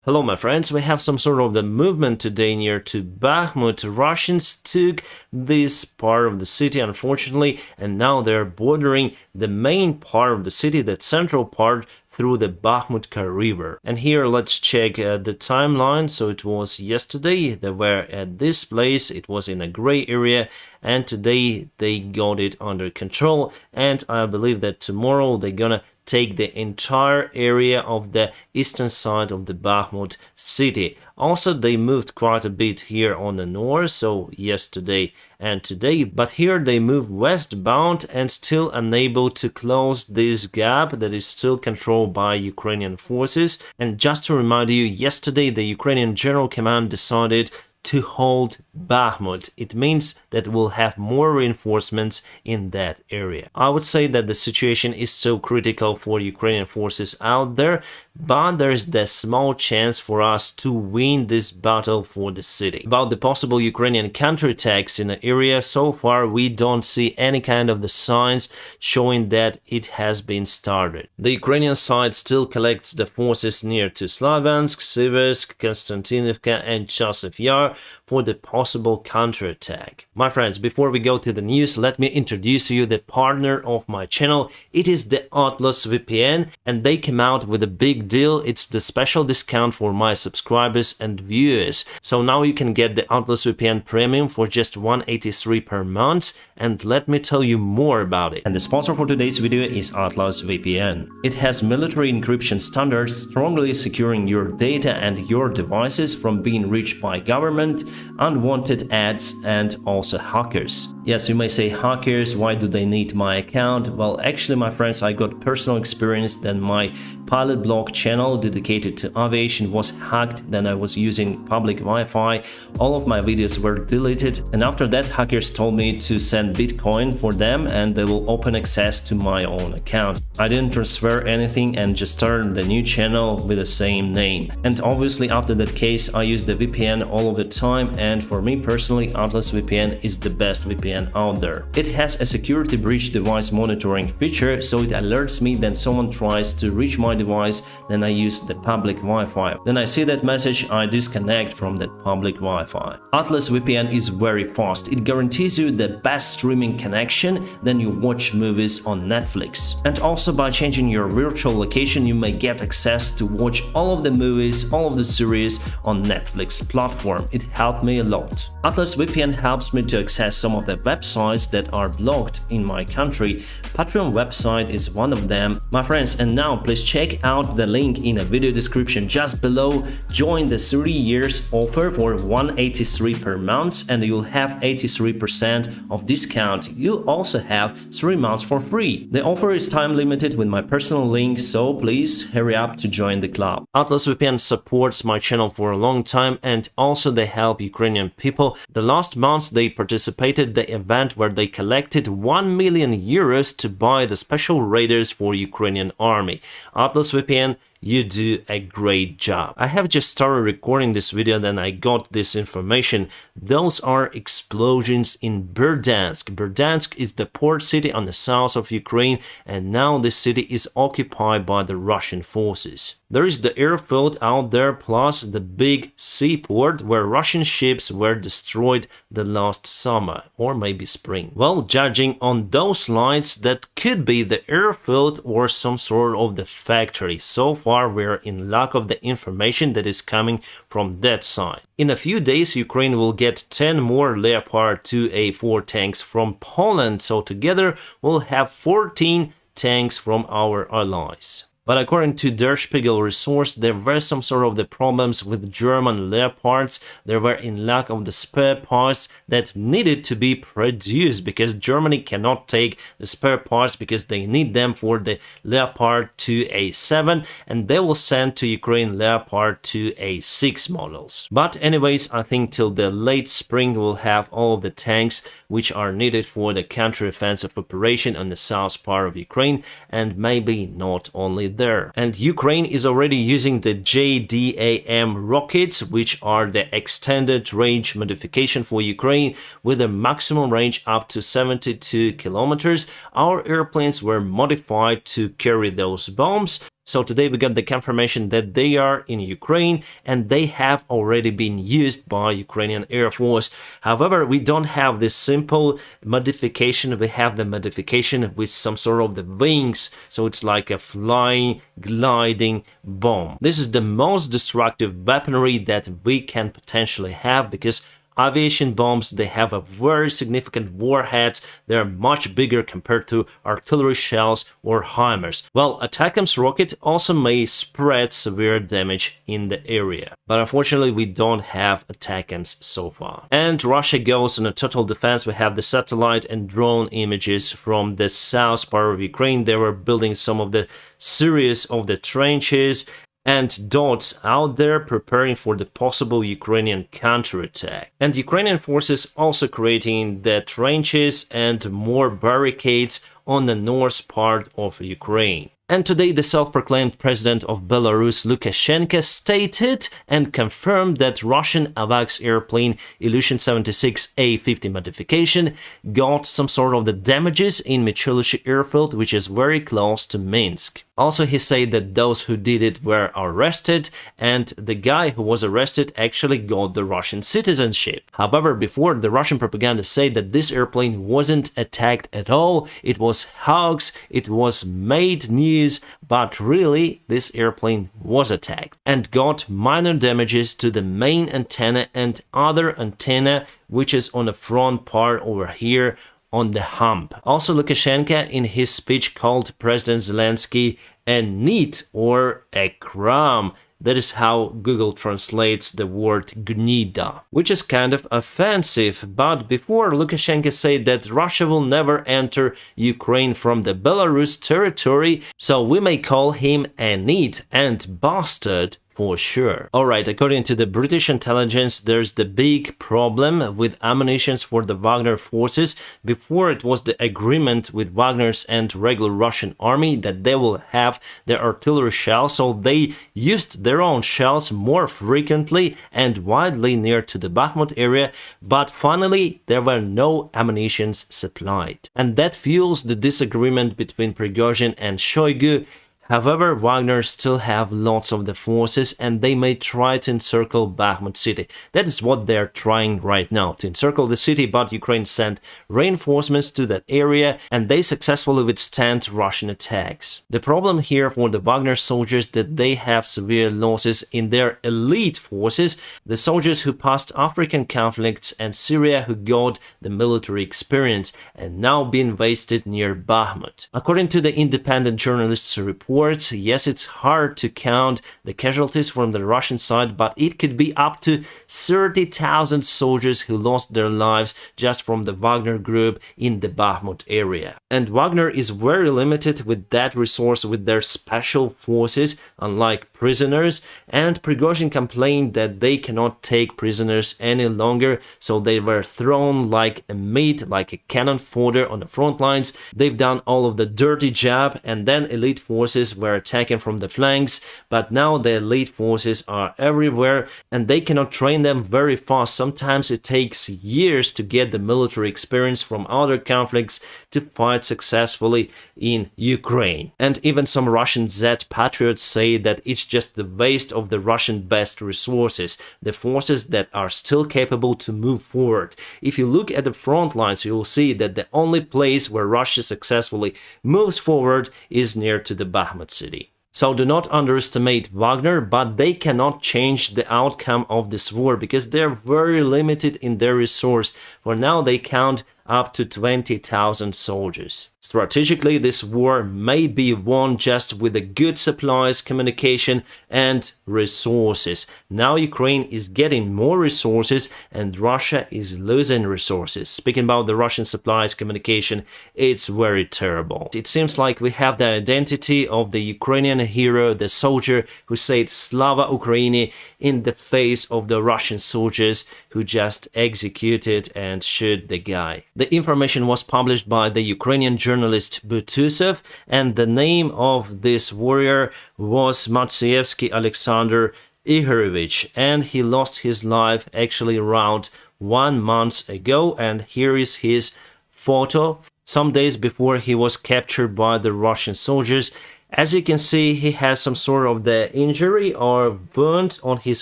Hello my friends, we have some sort of the movement today near to Bakhmut. Russians took this part of the city unfortunately, and now they're bordering the main part of the city, the central part, through the Bakhmutka river. And here let's check the timeline. So it was yesterday they were at this place, it was in a gray area, and today they got it under control, and I believe that tomorrow they're gonna take the entire area of the eastern side of the Bakhmut city. Also, they moved quite a bit here on the north, so yesterday and today, but here they moved westbound and still unable to close this gap that is still controlled by Ukrainian forces. And just to remind you, yesterday the Ukrainian General Command decided to hold Bakhmut. It means that we'll have more reinforcements in that area. I would say that the situation is so critical for Ukrainian forces out there, but there's the small chance for us to win this battle for the city. About the possible Ukrainian counterattacks in the area, so far we don't see any kind of the signs showing that it has been started. The Ukrainian side still collects the forces near to Slavyansk, Siversk, Konstantinivka and Chasiv Yar for the possible counterattack. My friends, before we go to the news, let me introduce you the partner of my channel. It is the Atlas VPN, and they came out with a big deal. It's the special discount for my subscribers and viewers. So now you can get the Atlas VPN Premium for just $183 per month, and let me tell you more about it. And the sponsor for today's video is Atlas VPN. It has military encryption standards, strongly securing your data and your devices from being reached by government, unwanted ads, and also hackers. Yes, you may say hackers, why do they need my account? Well, actually my friends, I got personal experience that my pilot blog channel dedicated to aviation was hacked. Then I was using public Wi-Fi, all of my videos were deleted, and after that hackers told me to send Bitcoin for them and they will open access to my own account. I didn't transfer anything and just started the new channel with the same name. And obviously after that case I used the VPN all of the time, and for me personally Atlas VPN is the best VPN out there. It has a security breach device monitoring feature, so it alerts me that someone tries to reach my device, then I use the public Wi-Fi. Then I see that message, I disconnect from that public Wi-Fi. Atlas VPN is very fast. It guarantees you the best streaming connection, then you watch movies on Netflix. And also by changing your virtual location you may get access to watch all of the movies, all of the series on Netflix platform. It helped me a lot. Atlas VPN helps me to access some of the websites that are blocked in my country. Patreon website is one of them, my friends, and now please check out the link in the video description just below. Join the 3 years offer for $183 per month and you'll have 83% of discount. You also have 3 months for free. The offer is time limited with my personal link, so please hurry up to join the club. Atlas VPN supports my channel for a long time, and also they help Ukrainian people. The last month they participated in the event where they collected 1 million euros to buy the special radars for Ukrainian army. Atlas VPN, you do a great job. I have just started recording this video, then I got this information. Those are explosions in Berdansk. Berdansk is the port city on the south of Ukraine, and now this city is occupied by the Russian forces. There is the airfield out there, plus the big seaport where Russian ships were destroyed the last summer, or maybe spring. Well, judging on those lines, that could be the airfield or some sort of the factory. So far we're in lack of the information that is coming from that side. In a few days Ukraine will get 10 more Leopard 2A4 tanks from Poland, so together we'll have 14 tanks from our allies. But according to Der Spiegel resource, there were some sort of the problems with German Leopards. They were in lack of the spare parts that needed to be produced, because Germany cannot take the spare parts because they need them for the Leopard 2A7, and they will send to Ukraine Leopard 2A6 models. But anyways, I think till the late spring we'll have all of the tanks which are needed for the counteroffensive operation on the south part of Ukraine, and maybe not only there. And Ukraine is already using the JDAM rockets, which are the extended range modification for Ukraine with a maximum range up to 72 kilometers. Our airplanes were modified to carry those bombs. So today we got the confirmation that they are in Ukraine and they have already been used by Ukrainian Air Force. However, we don't have this simple modification. We have the modification with some sort of the wings. So it's like a flying, gliding bomb. This is the most destructive weaponry that we can potentially have, because aviation bombs, they have a very significant warheads. They're much bigger compared to artillery shells or HIMARS. Well, ATACMS rocket also may spread severe damage in the area. But unfortunately, we don't have ATACMS so far. And Russia goes on a total defense. We have the satellite and drone images from the south part of Ukraine. They were building some of the series of the trenches and dots out there, preparing for the possible Ukrainian counterattack. And Ukrainian forces also creating the trenches and more barricades on the north part of Ukraine. And today the self-proclaimed president of Belarus, Lukashenko, stated and confirmed that Russian AWACS airplane Ilyushin-76 A-50 modification got some sort of the damages in Michelushi airfield, which is very close to Minsk. Also, he said that those who did it were arrested, and the guy who was arrested actually got the Russian citizenship. However, before, the Russian propaganda said that this airplane wasn't attacked at all, it was hoax, it was made news, but really this airplane was attacked and got minor damages to the main antenna and other antenna, which is on the front part over here on the hump. Also, Lukashenko in his speech called President Zelensky a neat or a crumb. That is how Google translates the word gnida, which is kind of offensive. But before, Lukashenko said that Russia will never enter Ukraine from the Belarus territory, so we may call him a neat and bastard for sure. Alright, according to the British intelligence, there's the big problem with ammunitions for the Wagner forces. Before, it was the agreement with Wagner's and regular Russian army that they will have their artillery shells, so they used their own shells more frequently and widely near to the Bakhmut area, but finally there were no ammunitions supplied. And that fuels the disagreement between Prigozhin and Shoigu. However, Wagner still have lots of the forces and they may try to encircle Bakhmut city. That is what they are trying right now, to encircle the city, but Ukraine sent reinforcements to that area and they successfully withstand Russian attacks. The problem here for the Wagner soldiers that they have severe losses in their elite forces, the soldiers who passed African conflicts and Syria, who got the military experience and now been wasted near Bakhmut. According to the independent journalists' report, yes, it's hard to count the casualties from the Russian side, but it could be up to 30,000 soldiers who lost their lives just from the Wagner group in the Bakhmut area. And Wagner is very limited with that resource with their special forces, unlike prisoners, and Prigozhin complained that they cannot take prisoners any longer, so they were thrown like a meat, like a cannon fodder on the front lines. They've done all of the dirty job, and then elite forces were attacking from the flanks, but now the elite forces are everywhere and they cannot train them very fast. Sometimes it takes years to get the military experience from other conflicts to fight successfully in Ukraine. And even some Russian Z patriots say that it's just the waste of the Russian best resources, the forces that are still capable to move forward. If you look at the front lines, you will see that the only place where Russia successfully moves forward is near to the Bakhmut city. So do not underestimate Wagner, but they cannot change the outcome of this war because they're very limited in their resource. For now, they count up to 20,000 soldiers. Strategically, this war may be won just with the good supplies, communication and resources. Now Ukraine is getting more resources and Russia is losing resources. Speaking about the Russian supplies, communication, it's very terrible. It seems like we have the identity of the Ukrainian hero, the soldier who said Slava Ukraini in the face of the Russian soldiers who just executed and shot the guy. The information was published by the Ukrainian journalist Butusov, and the name of this warrior was Matsievsky Alexander Igorovich, and he lost his life actually around 1 month ago, and here is his photo some days before he was captured by the Russian soldiers. As you can see, he has some sort of the injury or wound on his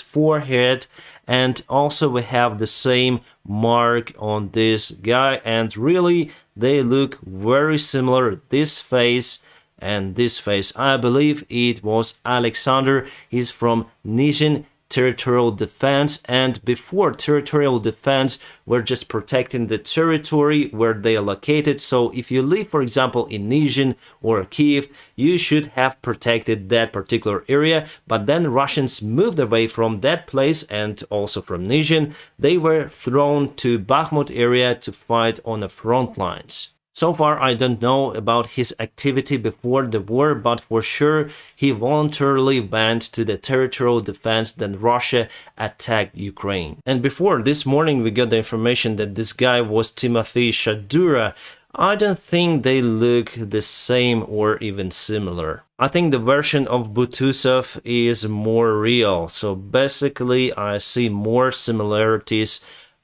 forehead, and also we have the same mark on this guy, and really they look very similar, this face and this face. I believe it was Alexander. He's from Nizhyn territorial defense, and before territorial defense we're just protecting the territory where they are located. So if you live, for example, in Nizhyn or Kiev, you should have protected that particular area, but then Russians moved away from that place and also from Nizhyn. They were thrown to Bakhmut area to fight on the front lines. So far, I don't know about his activity before the war, but for sure he voluntarily went to the territorial defense. Then Russia attacked Ukraine. And before this morning, we got the information that this guy was Timofey Shadura. I don't think they look the same or even similar. I think the version of Butusov is more real. So basically, I see more similarities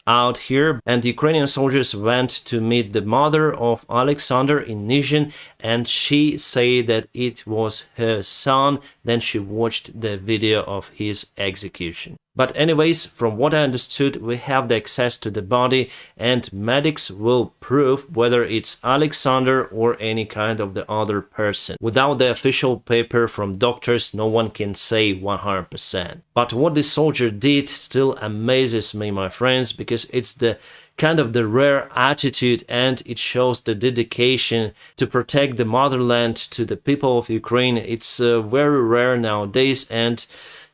out here. And Ukrainian soldiers went to meet the mother of Alexander in Nizhyn, and she said that it was her son. Then she watched the video of his execution. But anyways, from what I understood, we have the access to the body, and medics will prove whether it's Alexander or any kind of the other person. Without the official paper from doctors, no one can say 100%. But what this soldier did still amazes me, my friends, because it's the kind of the rare attitude, and it shows the dedication to protect the motherland to the people of Ukraine. It's very rare nowadays, and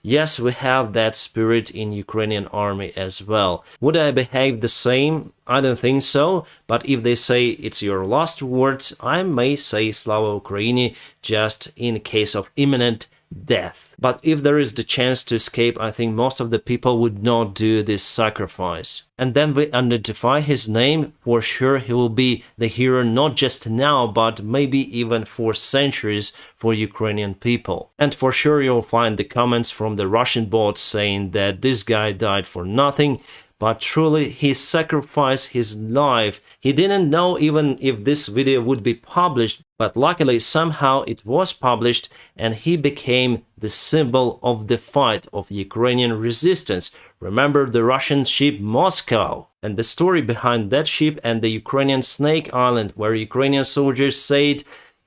yes, we have that spirit in Ukrainian army as well. Would I behave the same? I don't think so, but if they say it's your last words, I may say Slava Ukraini just in case of imminent death. But if there is the chance to escape, I think most of the people would not do this sacrifice. And then we identify his name. For sure he will be the hero, not just now, but maybe even for centuries for Ukrainian people. And for sure you'll find the comments from the Russian bots saying that this guy died for nothing. But truly, he sacrificed his life. He didn't know even if this video would be published, but luckily somehow it was published, and he became the symbol of the fight of Ukrainian resistance. Remember the Russian ship Moscow, and the story behind that ship and the Ukrainian Snake Island, where Ukrainian soldiers said,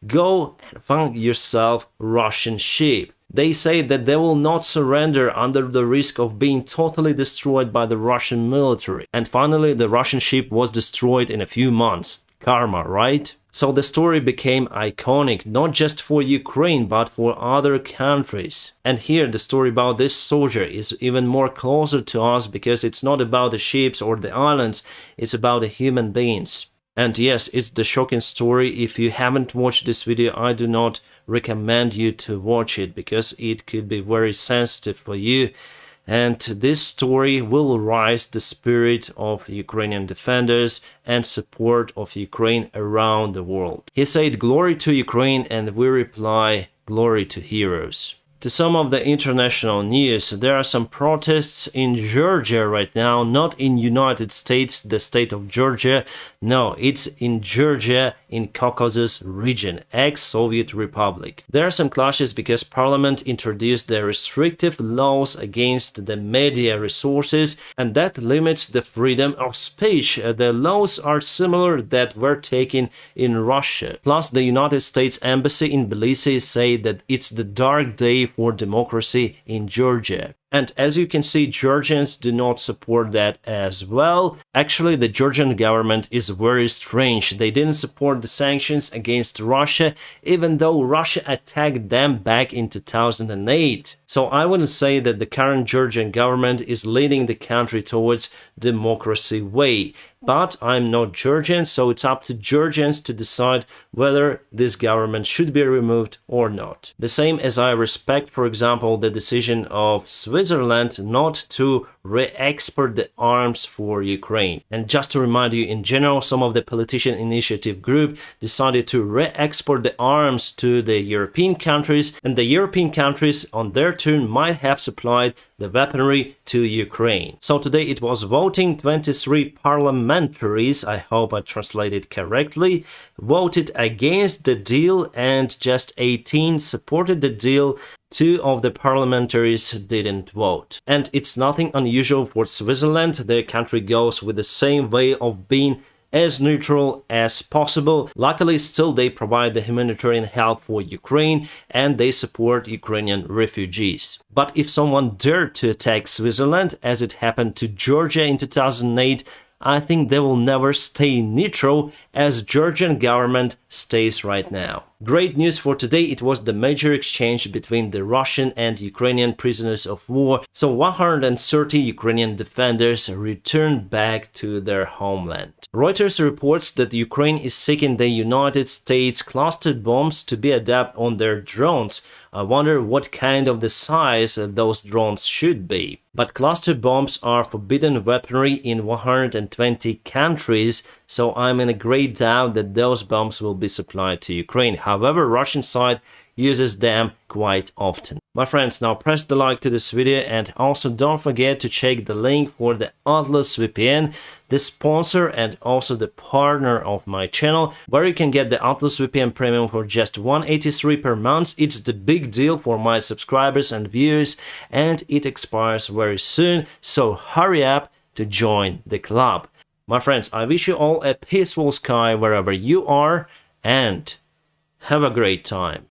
"Go and find yourself Russian ship." They say that they will not surrender under the risk of being totally destroyed by the Russian military. And finally, the Russian ship was destroyed in a few months. Karma, right? So the story became iconic, not just for Ukraine, but for other countries. And here the story about this soldier is even more closer to us, because it's not about the ships or the islands, it's about the human beings. And yes, it's the shocking story. If you haven't watched this video, I do not recommend you to watch it, because it could be very sensitive for you. And this story will rise the spirit of Ukrainian defenders and support of Ukraine around the world. He said, "Glory to Ukraine," and we reply, "Glory to heroes." To some of the international news, there are some protests in Georgia right now, not in United States, the state of Georgia. No, it's in Georgia, in Caucasus region, ex-Soviet Republic. There are some clashes because parliament introduced the restrictive laws against the media resources, and that limits the freedom of speech. The laws are similar that were taken in Russia. Plus, the United States Embassy in Tbilisi say that it's the dark day for democracy in Georgia. And as you can see, Georgians do not support that as well. Actually, the Georgian government is very strange. They didn't support the sanctions against Russia, even though Russia attacked them back in 2008. So I wouldn't say that the current Georgian government is leading the country towards democracy way. But I'm not Georgian, so it's up to Georgians to decide whether this government should be removed or not. The same as I respect, for example, the decision of Switzerland Switzerland not to re-export the arms for Ukraine. And just to remind you, in general, some of the politician initiative group decided to re-export the arms to the European countries, and the European countries on their turn might have supplied the weaponry to Ukraine. So today it was voting. 23 parliamentaries, I hope I translated correctly, voted against the deal and just 18 supported the deal. 2 of the parliamentaries didn't vote. And it's nothing unusual for Switzerland. Their country goes with the same way of being as neutral as possible. Luckily, still they provide the humanitarian help for Ukraine and they support Ukrainian refugees. But if someone dared to attack Switzerland, as it happened to Georgia in 2008, I think they will never stay neutral as Georgian government stays right now. Great news for today, it was the major exchange between the Russian and Ukrainian prisoners of war. So 130 Ukrainian defenders returned back to their homeland. Reuters reports that Ukraine is seeking the United States cluster bombs to be adapted on their drones. I wonder what kind of the size those drones should be. But cluster bombs are forbidden weaponry in 120 countries, so I'm in a great doubt that those bombs will be supplied to Ukraine. However, Russian side uses them quite often. My friends, now press the like to this video and also don't forget to check the link for the Atlas VPN, the sponsor and also the partner of my channel, where you can get the Atlas VPN Premium for just $183 per month. It's the big deal for my subscribers and viewers and it expires very soon, so hurry up to join the club. My friends, I wish you all a peaceful sky wherever you are and have a great time.